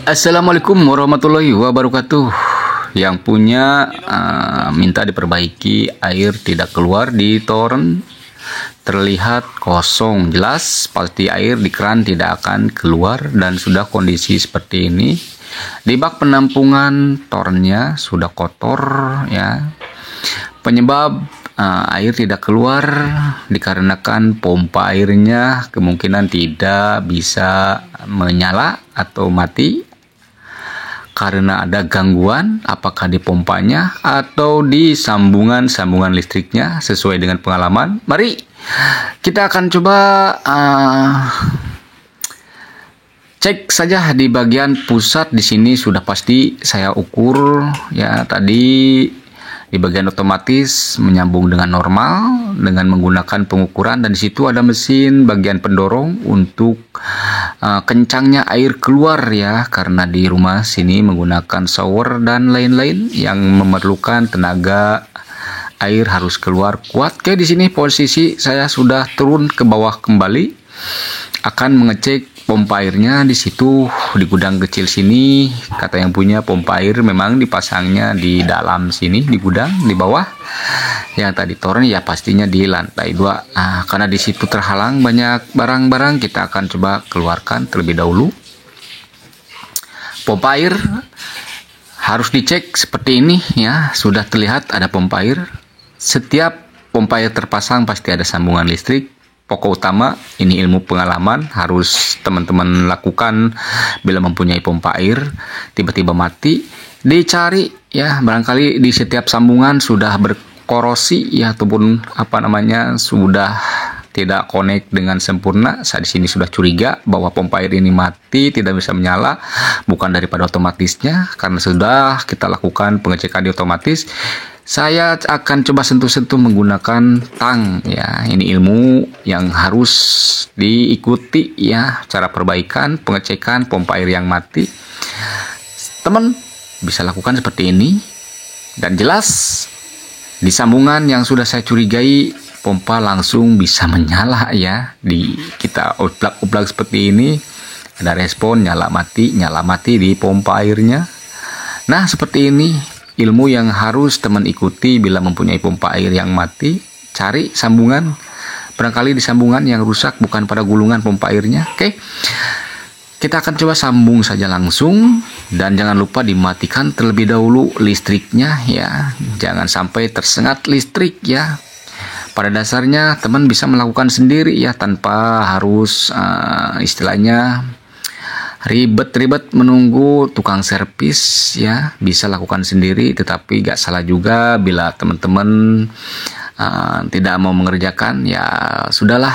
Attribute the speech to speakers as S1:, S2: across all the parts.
S1: Assalamualaikum warahmatullahi wabarakatuh. Yang punya minta diperbaiki, air tidak keluar di toren, terlihat kosong, jelas pasti air di keran tidak akan keluar dan sudah kondisi seperti ini. Di bak penampungan torennya sudah kotor ya. Penyebab air tidak keluar dikarenakan pompa airnya kemungkinan tidak bisa menyala atau mati karena ada gangguan apakah di pompanya atau di sambungan listriknya. Sesuai dengan pengalaman, mari kita akan coba cek saja di bagian pusat. Di sini sudah pasti saya ukur ya, tadi di bagian otomatis menyambung dengan normal dengan menggunakan pengukuran, dan di situ ada mesin bagian pendorong untuk kencangnya air keluar ya, karena di rumah sini menggunakan shower dan lain-lain yang memerlukan tenaga air harus keluar kuat. Oke, di sini posisi saya sudah turun ke bawah kembali akan mengecek pompa airnya. Di situ di gudang kecil sini kata yang punya pompa air memang dipasangnya di dalam sini di gudang di bawah. Yang tadi toren ya pastinya di lantai 2. Karena di situ terhalang banyak barang-barang, kita akan coba keluarkan terlebih dahulu. Pompa air harus dicek seperti ini ya, sudah terlihat ada pompa air. Setiap pompa air terpasang pasti ada sambungan listrik. Pokok utama ini ilmu pengalaman harus teman-teman lakukan bila mempunyai pompa air tiba-tiba mati, dicari ya, barangkali di setiap sambungan sudah berkorosi ya, ataupun sudah tidak connect dengan sempurna. Saya di sini sudah curiga bahwa pompa air ini mati, tidak bisa menyala, bukan daripada otomatisnya. Karena sudah kita lakukan pengecekan di otomatis, saya akan coba sentuh-sentuh menggunakan tang ya. Ini ilmu yang harus diikuti ya, cara perbaikan pengecekan pompa air yang mati. Teman bisa lakukan seperti ini, dan jelas di sambungan yang sudah saya curigai pompa langsung bisa menyala ya. Di kita uplak-uplak seperti ini ada respon nyala mati di pompa airnya. Nah, seperti ini ilmu yang harus teman ikuti bila mempunyai pompa air yang mati. Cari sambungan, barangkali di sambungan yang rusak bukan pada gulungan pompa airnya. Oke, kita akan coba sambung saja langsung, dan jangan lupa dimatikan terlebih dahulu listriknya ya, jangan sampai tersengat listrik ya. Pada dasarnya teman bisa melakukan sendiri ya, tanpa harus istilahnya ribet-ribet menunggu tukang servis ya, bisa lakukan sendiri. Tetapi gak salah juga bila teman-teman tidak mau mengerjakan ya, sudahlah,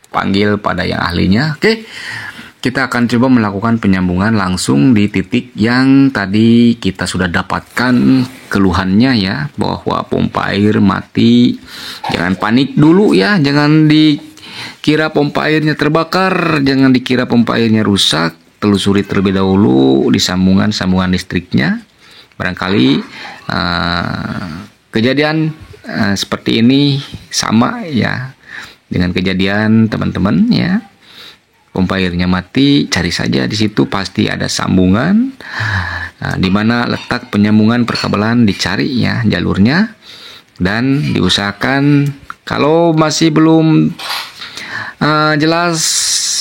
S1: panggil pada yang ahlinya. Oke, kita akan coba melakukan penyambungan langsung di titik yang tadi kita sudah dapatkan keluhannya ya, bahwa pompa air mati. Jangan panik dulu ya, jangan dikira pompa airnya terbakar, jangan dikira pompa airnya rusak. Telusuri terlebih dahulu di sambungan listriknya. Barangkali kejadian seperti ini sama ya dengan kejadian teman-teman ya, pompa airnya mati. Cari saja di situ pasti ada sambungan, di mana letak penyambungan perkabelan, dicari ya jalurnya, dan diusahakan kalau masih belum jelas,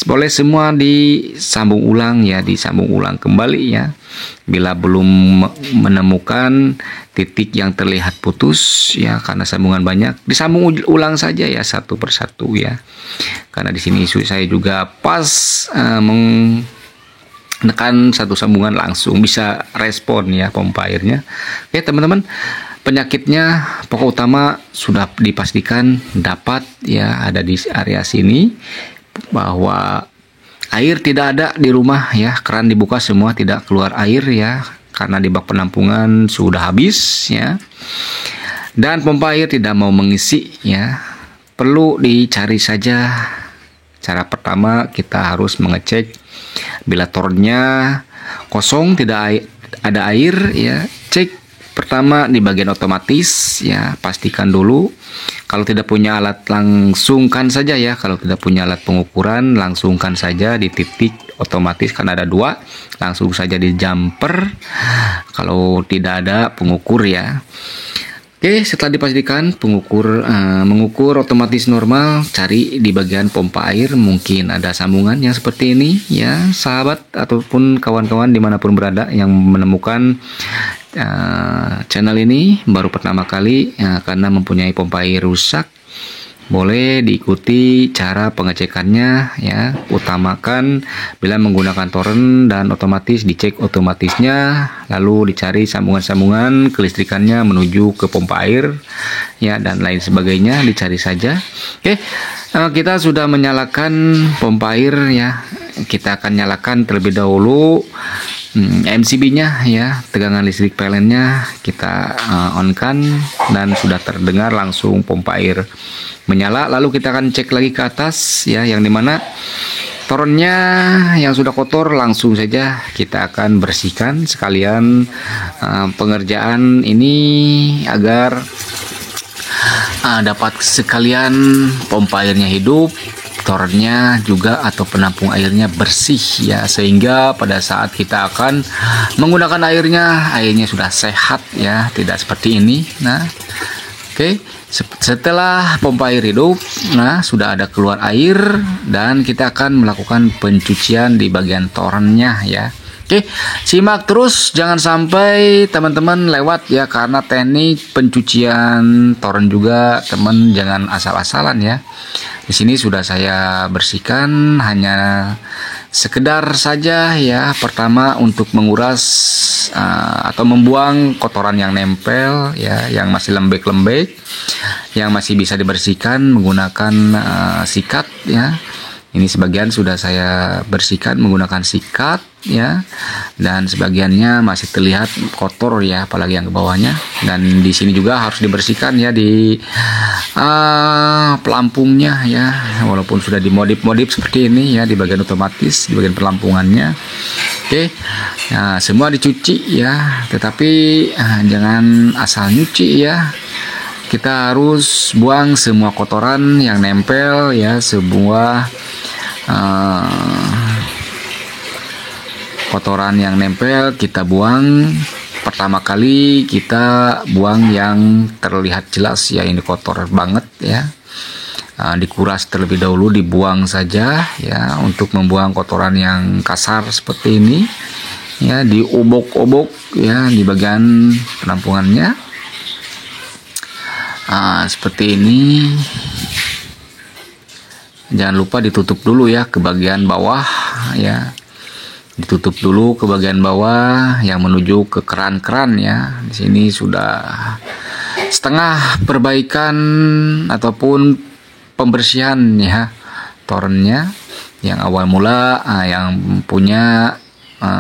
S1: boleh semua disambung ulang ya, disambung ulang kembali ya. Bila belum menemukan titik yang terlihat putus ya, karena sambungan banyak, disambung ulang saja ya satu persatu ya. Karena di sini saya juga pas menekan satu sambungan langsung bisa respon ya pompa airnya. Oke teman-teman, penyakitnya pokok utama sudah dipastikan dapat ya, ada di area sini, bahwa air tidak ada di rumah ya, keran dibuka semua tidak keluar air ya, karena di bak penampungan sudah habis ya, dan pompa air tidak mau mengisi ya. Perlu dicari saja. Cara pertama kita harus mengecek bila torennya kosong, tidak ada air ya. Cek pertama di bagian otomatis ya, pastikan dulu. Kalau tidak punya alat langsungkan saja ya, kalau tidak punya alat pengukuran langsungkan saja di titik otomatis kan ada dua, langsung saja di jumper kalau tidak ada pengukur ya. Oke, setelah dipastikan mengukur otomatis normal, cari di bagian pompa air, mungkin ada sambungan yang seperti ini ya, sahabat ataupun kawan-kawan dimanapun berada yang menemukan channel ini baru pertama kali karena mempunyai pompa air rusak. Boleh diikuti cara pengecekannya ya. Utamakan bila menggunakan torrent dan otomatis dicek otomatisnya, lalu dicari sambungan-sambungan kelistrikannya menuju ke pompa air ya, dan lain sebagainya dicari saja. Oke, kita sudah menyalakan pompa air ya. Kita akan nyalakan terlebih dahulu MCB-nya ya, tegangan listrik PLN-nya kita on-kan dan sudah terdengar langsung pompa air menyala. Lalu kita akan cek lagi ke atas ya, yang dimana torrentnya yang sudah kotor langsung saja kita akan bersihkan sekalian pengerjaan ini agar dapat sekalian pompa airnya hidup, torrentnya juga atau penampung airnya bersih ya, sehingga pada saat kita akan menggunakan airnya sudah sehat ya, tidak seperti ini. Nah, oke, setelah pompa air hidup, nah sudah ada keluar air dan kita akan melakukan pencucian di bagian torrentnya ya. Oke, simak terus, jangan sampai teman-teman lewat ya, karena teknik pencucian torrent juga teman jangan asal-asalan ya. Di sini sudah saya bersihkan, hanya sekedar saja ya. Pertama untuk menguras atau membuang kotoran yang nempel ya, yang masih lembek-lembek, yang masih bisa dibersihkan menggunakan sikat ya. Ini sebagian sudah saya bersihkan menggunakan sikat ya, dan sebagiannya masih terlihat kotor ya, apalagi yang ke bawahnya. Dan di sini juga harus dibersihkan ya di pelampungnya ya, walaupun sudah dimodif-modif seperti ini ya, di bagian otomatis, di bagian pelampungannya. Oke, nah semua dicuci ya, tetapi jangan asal nyuci ya. Kita harus buang semua kotoran yang nempel ya, sebuah kotoran yang nempel kita buang. Pertama kali kita buang yang terlihat jelas ya, ini kotor banget ya, dikuras terlebih dahulu, dibuang saja ya, untuk membuang kotoran yang kasar seperti ini ya, diobok-obok ya di bagian penampungannya seperti ini. Jangan lupa ditutup dulu ya ke bagian bawah ya, ditutup dulu ke bagian bawah yang menuju ke keran-keran ya. Di sini sudah setengah perbaikan ataupun pembersihan ya torrentnya. Yang awal mula yang punya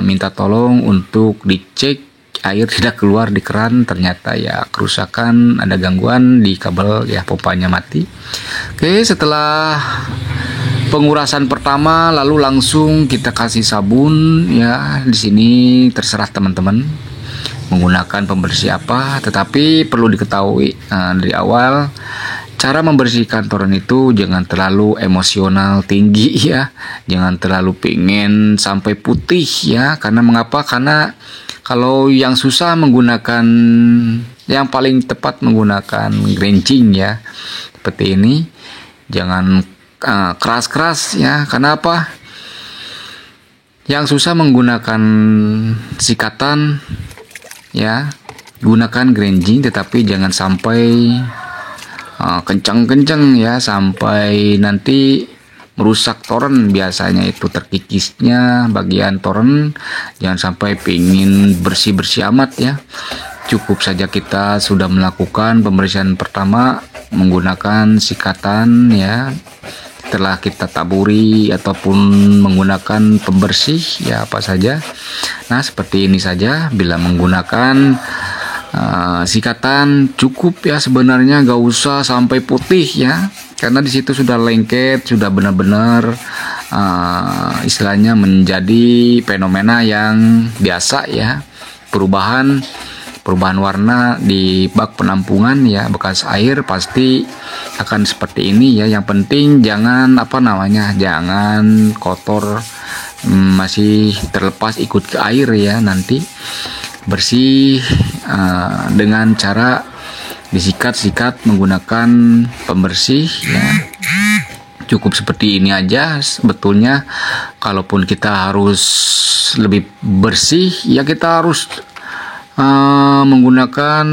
S1: minta tolong untuk dicek air tidak keluar di keran, ternyata ya kerusakan, ada gangguan di kabel ya, pompanya mati. Oke, setelah pengurasan pertama lalu langsung kita kasih sabun ya. Di sini terserah teman-teman menggunakan pembersih apa, tetapi perlu diketahui dari awal cara membersihkan torrent itu jangan terlalu emosional tinggi ya, jangan terlalu pengen sampai putih ya. Karena mengapa? Karena kalau yang susah menggunakan, yang paling tepat menggunakan granching ya, seperti ini. Jangan keras-keras ya. Karena apa? Yang susah menggunakan sikatan ya, gunakan granching, tetapi jangan sampai kencang-kencang ya, sampai nanti merusak torrent. Biasanya itu terkikisnya bagian torrent. Jangan sampai pingin bersih-bersih amat ya. Cukup saja kita sudah melakukan pembersihan pertama menggunakan sikatan ya, setelah kita taburi ataupun menggunakan pembersih ya apa saja. Nah seperti ini saja. Bila menggunakan sikatan cukup ya, sebenarnya gak usah sampai putih ya, karena di situ sudah lengket, sudah benar-benar istilahnya menjadi fenomena yang biasa ya, perubahan warna di bak penampungan ya, bekas air pasti akan seperti ini ya. Yang penting jangan jangan kotor masih terlepas ikut ke air ya, nanti bersih dengan cara disikat-sikat menggunakan pembersih ya. Cukup seperti ini aja sebetulnya. Kalaupun kita harus lebih bersih ya, kita harus menggunakan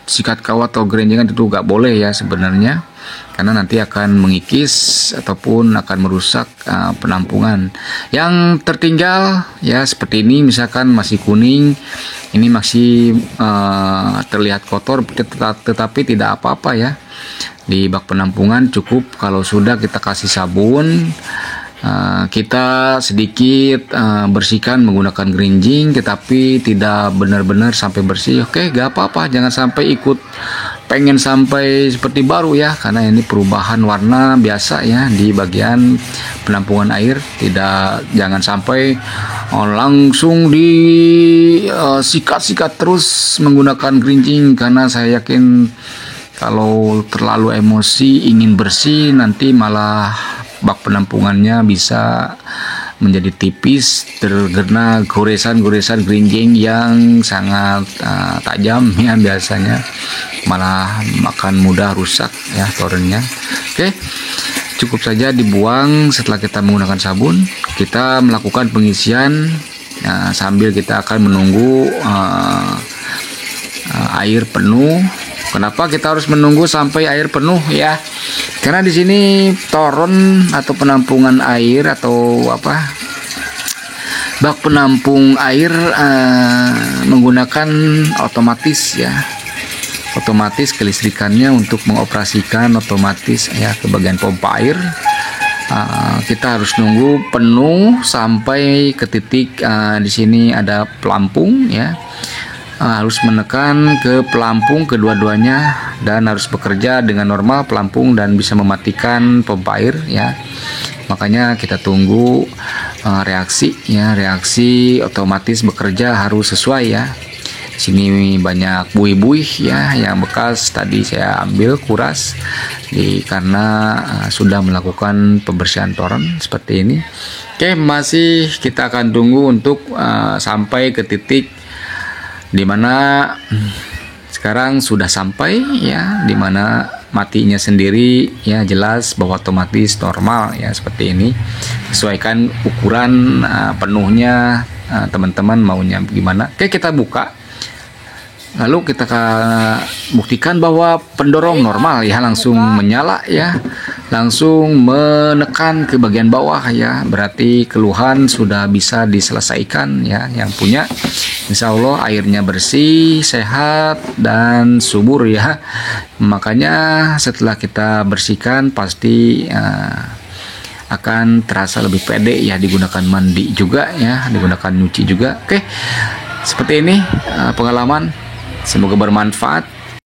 S1: sikat kawat atau gerenjengan, itu nggak boleh ya sebenarnya, karena nanti akan mengikis ataupun akan merusak penampungan. Yang tertinggal ya seperti ini, misalkan masih kuning, ini masih terlihat kotor, tetapi tidak apa-apa ya. Di bak penampungan cukup kalau sudah kita kasih sabun, kita sedikit bersihkan menggunakan gerinjing, tetapi tidak benar-benar sampai bersih. Oke, gak apa-apa, jangan sampai ikut pengen sampai seperti baru ya, karena ini perubahan warna biasa ya di bagian penampungan air. Jangan sampai langsung sikat-sikat terus menggunakan gerinjing, karena saya yakin kalau terlalu emosi ingin bersih, nanti malah bak penampungannya bisa menjadi tipis, terkena goresan-goresan gerinjing yang sangat tajam ya, biasanya malah akan mudah rusak ya torennya. Oke, cukup saja dibuang setelah kita menggunakan sabun. Kita melakukan pengisian sambil kita akan menunggu air penuh. Kenapa kita harus menunggu sampai air penuh ya? Karena di sini toren atau penampungan air atau bak penampung air menggunakan otomatis ya. Otomatis kelistrikannya untuk mengoperasikan otomatis ya ke bagian pompa air. Kita harus nunggu penuh sampai ke titik di sini ada pelampung ya. Harus menekan ke pelampung kedua-duanya dan harus bekerja dengan normal pelampung dan bisa mematikan pompa air ya. Makanya kita tunggu reaksi otomatis bekerja harus sesuai ya. Sini banyak buih-buih ya yang bekas tadi saya ambil kuras karena sudah melakukan pembersihan toren seperti ini. Oke, masih kita akan tunggu untuk sampai ke titik dimana sekarang sudah sampai ya, dimana matinya sendiri ya, jelas bahwa otomatis normal ya seperti ini. Sesuaikan ukuran penuhnya teman-teman maunya gimana. Oke, kita buka. Lalu kita buktikan bahwa pendorong normal ya, langsung menyala ya, langsung menekan ke bagian bawah ya, berarti keluhan sudah bisa diselesaikan ya. Yang punya insya Allah airnya bersih, sehat dan subur ya. Makanya setelah kita bersihkan pasti akan terasa lebih pede ya, digunakan mandi juga ya, digunakan nyuci juga. Oke, seperti ini pengalaman. Semoga bermanfaat